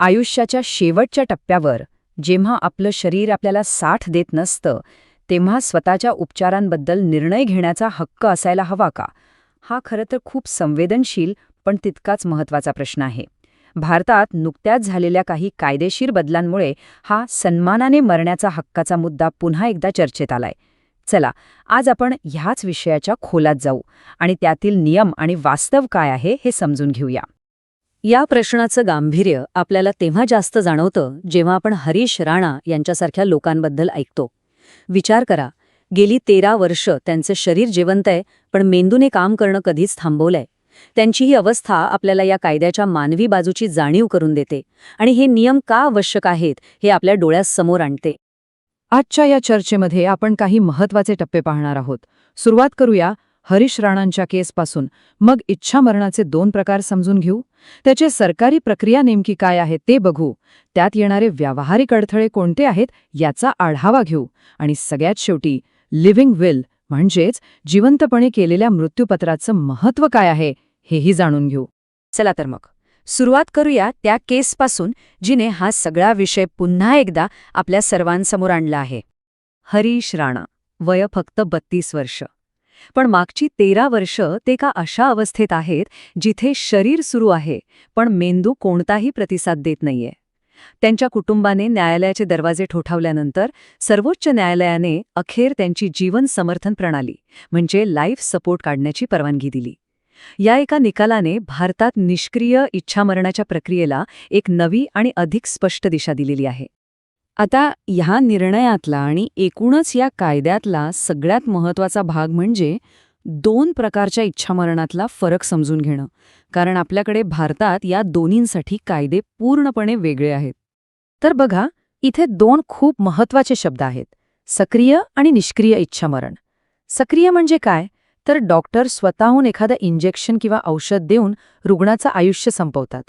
आयुष्याच्या शेवटच्या टप्प्यावर जेव्हा आपलं शरीर आपल्याला साथ देत नसतं तेव्हा स्वतःच्या उपचारांबद्दल निर्णय घेण्याचा हक्क असायला हवा का? हा खरं तर खूप संवेदनशील पण तितकाच महत्त्वाचा प्रश्न आहे. भारतात नुकत्याच झालेल्या काही कायदेशीर बदलांमुळे हा सन्मानाने मरण्याचा हक्काचा मुद्दा पुन्हा एकदा चर्चेत आलाय. चला, आज आपण ह्याच विषयाच्या खोलात जाऊ आणि त्यातील नियम आणि वास्तव काय आहे हे समजून घेऊया. या प्रश्नाचं गांभीर्य आपल्याला तेव्हा जास्त जाणवतं जेव्हा आपण हरीश राणा यांच्यासारख्या लोकांबद्दल ऐकतो. विचार करा, गेली 13 वर्ष त्यांचं शरीर जिवंत आहे, पण मेंदूने काम करणं कधीच थांबवलंय. त्यांची ही अवस्था आपल्याला या कायद्याच्या मानवी बाजूची जाणीव करून देते आणि हे नियम का आवश्यक आहेत हे आपल्या डोळ्यासमोर आणते. आजच्या या चर्चेमध्ये आपण काही महत्त्वाचे टप्पे पाहणार आहोत. सुरुवात करूया हरीश राणांच्या केसपासून, मग इच्छामरणाचे 2 प्रकार समजून घेऊ, त्याची सरकारी प्रक्रिया नेमकी काय आहे ते बघू, त्यात येणारे व्यावहारिक अडथळे कोणते आहेत याचा आढावा घेऊ आणि सगळ्यात शेवटी लिव्हिंग विल म्हणजेच जिवंतपणे केलेल्या मृत्यूपत्राचं महत्त्व काय आहे हेही जाणून घेऊ. चला तर मग सुरुवात करूया त्या केसपासून जिने हा सगळा विषय पुन्हा एकदा आपल्या सर्वांसमोर आणला आहे. हरीश राणा, वय फक्त 32 वर्ष. पण मागची 13 वर्ष ते का अशा अवस्थेत आहेत जिथे शरीर सुरू आहे पण मेंदू कोणताही प्रतिसाद देत नाहीये. त्यांच्या कुटुंबाने न्यायालयाचे दरवाजे ठोठावल्यानंतर सर्वोच्च न्यायालयाने अखेर त्यांची जीवन समर्थन प्रणाली म्हणजे लाईफ सपोर्ट काढण्याची परवानगी दिली. या एका निकालाने भारतात निष्क्रिय इच्छामरणाच्या प्रक्रियेला एक नवी आणि अधिक स्पष्ट दिशा दिलेली आहे. आता ह्या निर्णयातला आणि एकूणच या कायद्यातला सगळ्यात महत्त्वाचा भाग म्हणजे 2 प्रकारच्या इच्छामरणातला फरक समजून घेणं, कारण आपल्याकडे भारतात या दोन्हींसाठी कायदे पूर्णपणे वेगळे आहेत. तर बघा, इथे 2 खूप महत्त्वाचे शब्द आहेत, सक्रिय आणि निष्क्रिय इच्छामरण. सक्रिय म्हणजे काय, तर डॉक्टर स्वतःहून एखादं इंजेक्शन किंवा औषध देऊन रुग्णाचं आयुष्य संपवतात.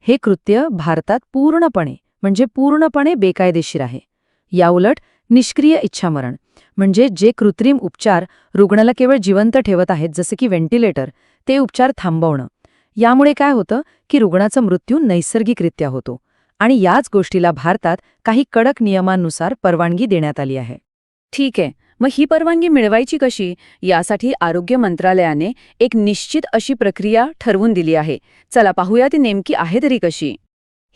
हे कृत्य भारतात पूर्णपणे बेकायदेशीर आहे. याउलट निष्क्रिय इच्छामरण म्हणजे जे कृत्रिम उपचार रुग्णाला केवळ जिवंत ठेवत आहेत, जसे की व्हेंटिलेटर, ते उपचार थांबवणं. यामुळे काय होतं की रुग्णाचा मृत्यू नैसर्गिकरित्या होतो आणि याच गोष्टीला भारतात काही कडक नियमांनुसार परवानगी देण्यात आली आहे. ठीक आहे, मग ही परवानगी मिळवायची कशी, यासाठी आरोग्य मंत्रालयाने एक निश्चित अशी प्रक्रिया ठरवून दिली आहे. चला पाहूया ती नेमकी आहे तरी कशी.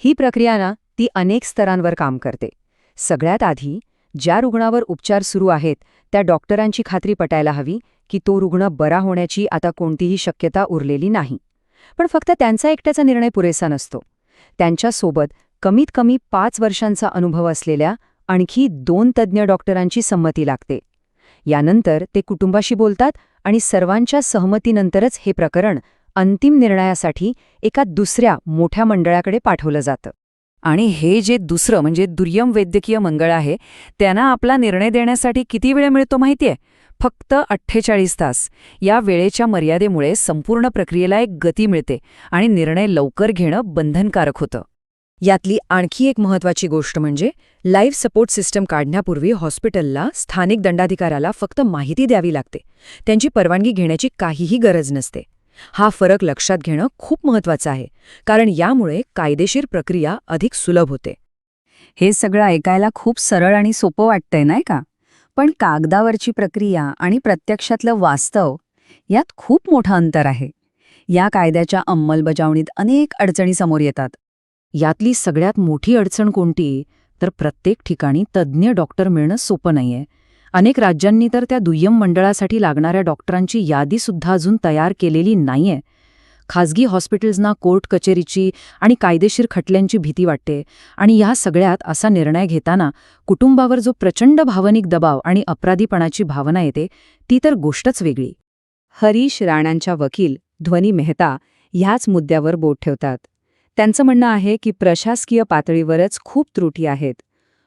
ही प्रक्रिया ती अनेक स्तरांवर काम करते. सगळ्यात आधी ज्या रुग्णावर उपचार सुरू आहेत त्या डॉक्टरांची खात्री पटायला हवी की तो रुग्ण बरा होण्याची आता कोणतीही शक्यता उरलेली नाही. पण फक्त त्यांचा एकट्याचा निर्णय पुरेसा नसतो. त्यांच्यासोबत कमीत कमी 5 वर्षांचा अनुभव असलेल्या आणखी 2 तज्ज्ञ डॉक्टरांची संमती लागते. यानंतर ते कुटुंबाशी बोलतात आणि सर्वांच्या सहमतीनंतरच हे प्रकरण अंतिम निर्णयासाठी एका दुसऱ्या मोठ्या मंडळाकडे पाठवलं जातं. आणि हे जे दुसरं म्हणजे दुय्यम वैद्यकीय मंडळ आहे, त्यांना आपला निर्णय देण्यासाठी किती वेळ मिळतो माहितीये? फक्त 48 तास. या वेळेच्या मर्यादेमुळे संपूर्ण प्रक्रियेला एक गती मिळते आणि निर्णय लवकर घेणं बंधनकारक होतं. यातली आणखी एक महत्त्वाची गोष्ट म्हणजे लाईफ सपोर्ट सिस्टम काढण्यापूर्वी हॉस्पिटलला स्थानिक दंडाधिकाऱ्याला फक्त माहिती द्यावी लागते. त्यांची परवानगी घेण्याची काहीही गरज नसते. हा फरक लक्षात घेणं खूप महत्त्वाचं आहे, कारण यामुळे कायदेशीर प्रक्रिया अधिक सुलभ होते. हे सगळं ऐकायला खूप सरळ आणि सोपं वाटतंय नाही का? पण कागदावरची प्रक्रिया आणि प्रत्यक्षातलं वास्तव यात खूप मोठं अंतर आहे. या कायद्याच्या अंमलबजावणीत अनेक अडचणी समोर येतात. यातली सगळ्यात मोठी अडचण कोणती, तर प्रत्येक ठिकाणी तज्ज्ञ डॉक्टर मिळणं सोपं नाहीये. अनेक राज्यांनी तर त्या दुय्यम मंडळासाठी लागणाऱ्या डॉक्टरांची यादीसुद्धा अजून तयार केलेली नाहीये. खाजगी हॉस्पिटल्सना कोर्ट कचेरीची आणि कायदेशीर खटल्यांची भीती वाटते आणि या सगळ्यात असा निर्णय घेताना कुटुंबावर जो प्रचंड भावनिक दबाव आणि अपराधीपणाची भावना येते ती तर गोष्टच वेगळी. हरीश राणांच्या वकील ध्वनी मेहता ह्याच मुद्द्यावर बोट ठेवतात. त्यांचं म्हणणं आहे की प्रशासकीय पातळीवरच खूप त्रुटी आहेत.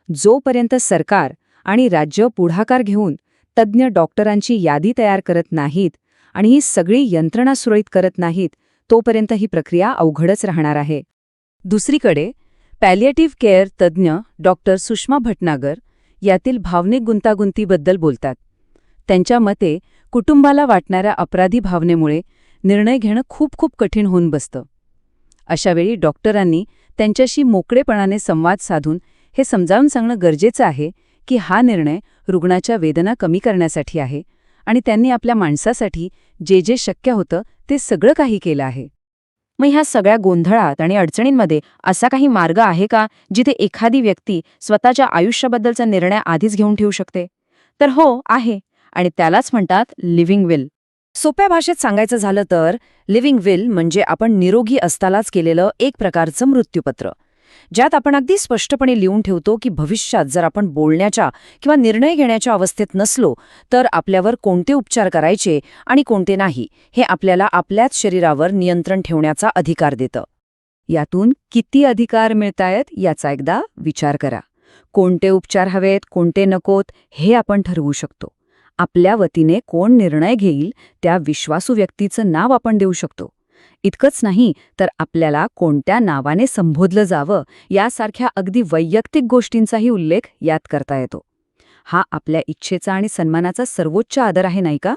जोपर्यंत सरकार आणि राज्य पुढाकार घेऊन तज्ज्ञ डॉक्टरांची यादी तयार करत नाहीत आणि ही सगळी यंत्रणा सुरळीत करत नाहीत, तोपर्यंत ही प्रक्रिया अवघडच राहणार आहे. दुसरीकडे पॅलिएटिव्ह केअर तज्ज्ञ डॉक्टर सुषमा भटनागर यातील भावनिक गुंतागुंतीबद्दल बोलतात. त्यांच्या मते कुटुंबाला वाटणाऱ्या अपराधी भावनेमुळे निर्णय घेणं खूप कठीण होऊन बसतं. अशावेळी डॉक्टरांनी त्यांच्याशी मोकळेपणाने संवाद साधून हे समजावून सांगणं गरजेचं आहे की हा निर्णय रुग्णाच्या वेदना कमी करण्यासाठी आहे आणि त्यांनी आपल्या माणसासाठी जे जे शक्य होतं ते सगळं काही केलं आहे. मग ह्या सगळ्या गोंधळात आणि अडचणींमध्ये असा काही मार्ग आहे का जिथे एखादी व्यक्ती स्वतःच्या आयुष्याबद्दलचा निर्णय आधीच घेऊन ठेवू शकते? तर हो, आहे. आणि त्यालाच म्हणतात लिव्हिंग विल. सोप्या भाषेत सांगायचं झालं तर लिव्हिंग विल म्हणजे आपण निरोगी असतानाच केलेलं एक प्रकारचं मृत्यूपत्र, ज्यात आपण अगदी स्पष्टपणे लिहून ठेवतो की भविष्यात जर आपण बोलण्याच्या किंवा निर्णय घेण्याच्या अवस्थेत नसलो तर आपल्यावर कोणते उपचार करायचे आणि कोणते नाही हे आपल्याला आपल्याच शरीरावर नियंत्रण ठेवण्याचा अधिकार देतं. यातून किती अधिकार मिळतायत याचा एकदा विचार करा. कोणते उपचार हवेत, कोणते नकोत हे आपण ठरवू शकतो. आपल्या वतीने कोण निर्णय घेईल त्या विश्वासू व्यक्तीचं नाव आपण देऊ शकतो. इतकंच नाही तर आपल्याला कोणत्या नावाने संबोधलं जावं यासारख्या अगदी वैयक्तिक गोष्टींचाही उल्लेख यात करता येतो. हा आपल्या इच्छेचा आणि सन्मानाचा सर्वोच्च आदर आहे, नाही का?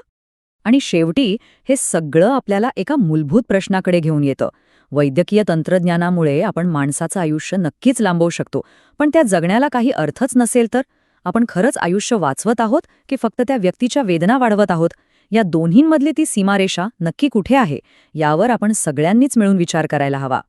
आणि शेवटी हे सगळं आपल्याला एका मूलभूत प्रश्नाकडे घेऊन येतं. वैद्यकीय तंत्रज्ञानामुळे आपण माणसाचं आयुष्य नक्कीच लांबवू शकतो, पण त्या जगण्याला काही अर्थच नसेल तर आपण खरंच आयुष्य वाचवत आहोत की फक्त त्या व्यक्तीच्या वेदना वाढवत आहोत? या दोन्हींमधली ती सीमारेषा नक्की कुठे आहे यावर आपण सगळ्यांनीच मिळून विचार करायला हवा.